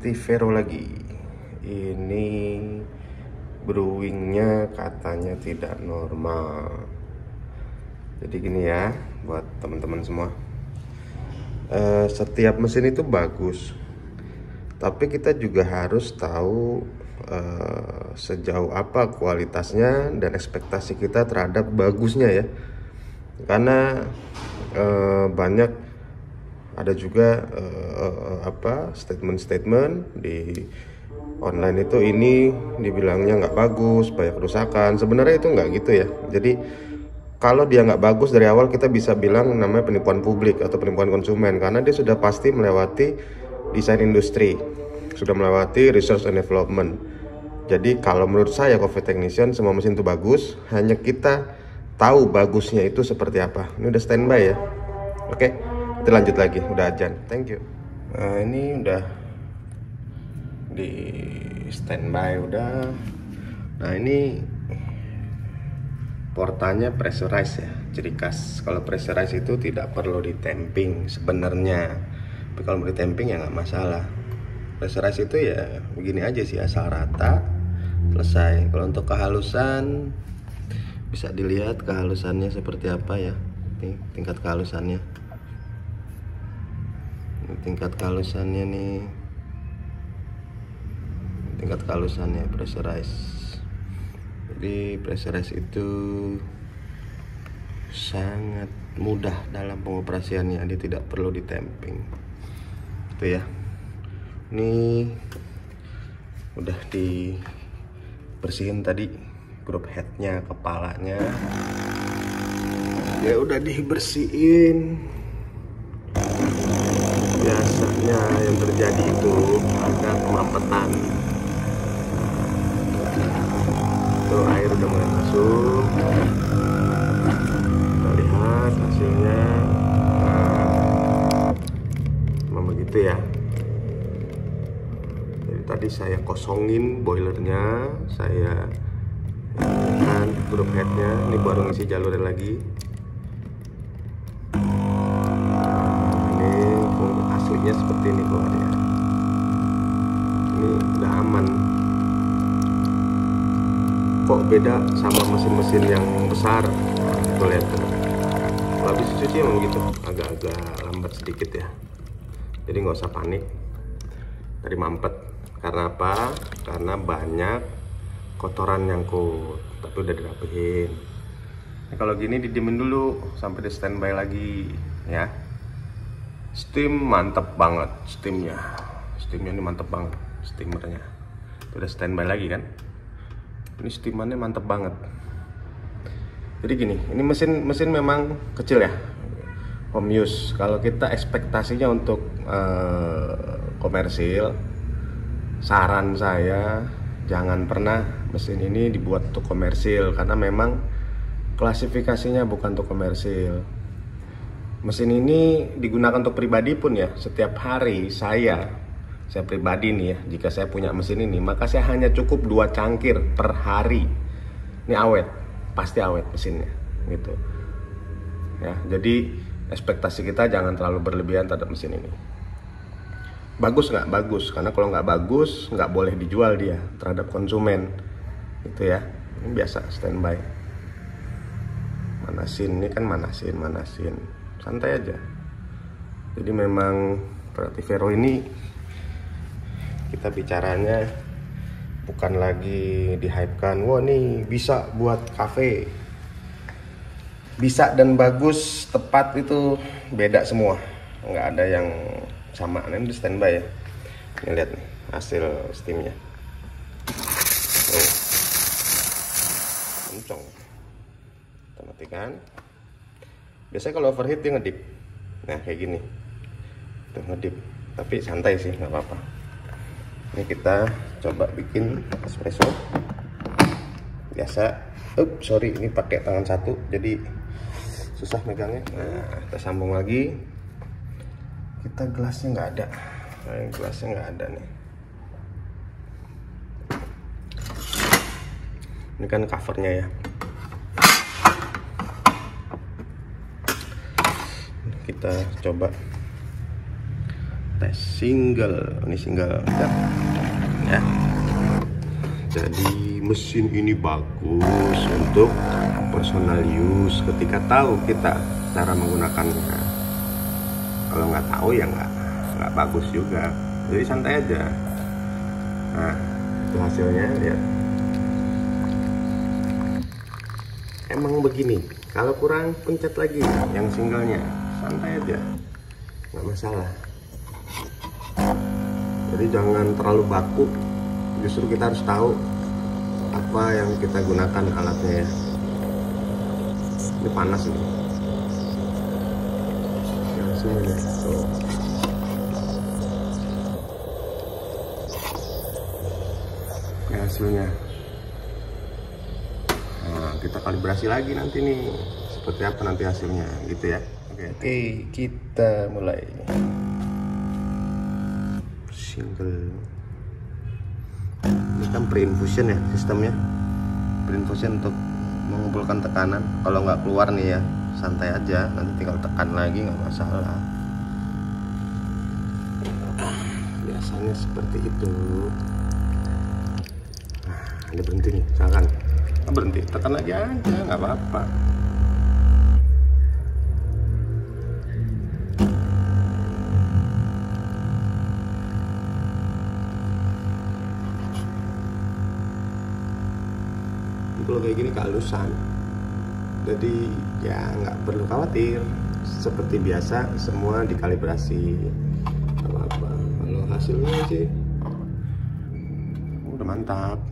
Vero lagi. Ini brewingnya katanya tidak normal. Jadi gini ya, buat teman-teman semua. Setiap mesin itu bagus, tapi kita juga harus tahu sejauh apa kualitasnya dan ekspektasi kita terhadap bagusnya ya. Karena banyak ada juga statement-statement di online itu ini dibilangnya nggak bagus, banyak kerusakan. Sebenarnya itu nggak gitu ya. Jadi kalau dia nggak bagus dari awal, kita bisa bilang namanya penipuan publik atau penipuan konsumen, karena dia sudah pasti melewati desain industri, sudah melewati research and development. Jadi kalau menurut saya coffee technician, semua mesin itu bagus, hanya kita tahu bagusnya itu seperti apa. Ini udah standby ya. Oke, kita lanjut lagi. Udah ajan. Thank you. Nah, ini udah di standby udah. Nah, ini portanya pressurized ya, ciri khas. Kalau pressurized itu tidak perlu ditamping sebenarnya, tapi kalau mau ditamping ya nggak masalah. Pressurized itu ya begini aja sih, asal rata, selesai. Kalau untuk kehalusan bisa dilihat kehalusannya seperti apa ya. Nih tingkat kehalusannya. Ini tingkat kehalusannya nih. Tingkat kehalusannya pressurized. Jadi pressurized itu sangat mudah dalam pengoperasiannya, dia tidak perlu ditamping. Itu ya. Ini udah dibersihin tadi grup headnya, kepalanya. Ya udah dibersihin. Biasanya yang terjadi itu ada kemapetan. Tuh, air udah mulai masuk. Kita lihat hasilnya. Memang begitu ya. Jadi tadi saya kosongin boilernya, saya kan grup headnya. Ini baru ngisi jalurnya lagi. Ini aslinya seperti ini keluarnya. Ini udah aman. Kok beda sama mesin-mesin yang besar? Tuh lihat tuh. Kalau habis cuci emang gitu, agak-agak lambat sedikit ya. Jadi nggak usah panik dari mampet. Karena apa? Karena banyak kotoran nyangkut. Tapi udah dirapihin. Nah, kalau gini didiemin dulu sampai di standby lagi ya. Steam mantep banget, steamnya ini mantep banget, steamernya. Itu udah standby lagi kan? Ini steamannya mantep banget. Jadi gini, ini mesin memang kecil ya, home use. Kalau kita ekspektasinya untuk komersil, saran saya jangan pernah mesin ini dibuat untuk komersil, karena memang klasifikasinya bukan untuk komersil. Mesin ini digunakan untuk pribadi pun ya. Setiap hari saya pribadi nih ya, jika saya punya mesin ini, maka saya hanya cukup 2 cangkir per hari. Ini awet, pasti awet mesinnya gitu ya. Jadi ekspektasi kita jangan terlalu berlebihan terhadap mesin ini. Bagus nggak? Bagus, karena kalau nggak bagus nggak boleh dijual dia terhadap konsumen gitu ya. Ini biasa standby. Manasin, ini kan manasin, santai aja. Jadi memang berarti Vero ini kita bicaranya bukan lagi dihypekan, wah nih bisa buat cafe. Bisa dan bagus, tepat itu beda semua. Nggak ada yang sama. Ini di standby ya. Ini lihat nih hasil steamnya. Oh. Kenceng. Kita matikan. Biasanya kalau overheat dia ngedip. Nah kayak gini. Tuh ngedip. Tapi santai sih, nggak apa-apa. Ini kita coba bikin espresso biasa. Sorry, ini pakai tangan satu jadi susah megangnya. Nah, kita sambung lagi. Kita gelasnya nggak ada. Nah, gelasnya nggak ada nih. Ini kan covernya ya. Kita coba tes single, ini single ya. Jadi mesin ini bagus untuk personal use ketika tahu kita cara menggunakannya. Kalau nggak tahu ya nggak bagus juga, jadi santai aja. Nah, itu hasilnya, lihat. Emang begini, kalau kurang pencet lagi yang singlenya, santai aja, nggak masalah. Jadi jangan terlalu baku, justru kita harus tahu apa yang kita gunakan alatnya ya. Ini panas ini. Langsung ini. Tuh. Ini hasilnya. Nah, kita kalibrasi lagi nanti nih, seperti apa nanti hasilnya, gitu ya. Oke, kita mulai. Single. Ini kan pre-infusion ya sistemnya. Pre-infusion untuk mengumpulkan tekanan. Kalau nggak keluar nih ya, santai aja, nanti tinggal tekan lagi, nggak masalah. Biasanya seperti itu. Nah, ini berhenti nih, misalkan berhenti, tekan lagi aja, nggak apa-apa. Kalau kayak gini kehalusan, jadi ya nggak perlu khawatir, seperti biasa semua dikalibrasi. Apa-apa, kalau hasilnya sih udah mantap.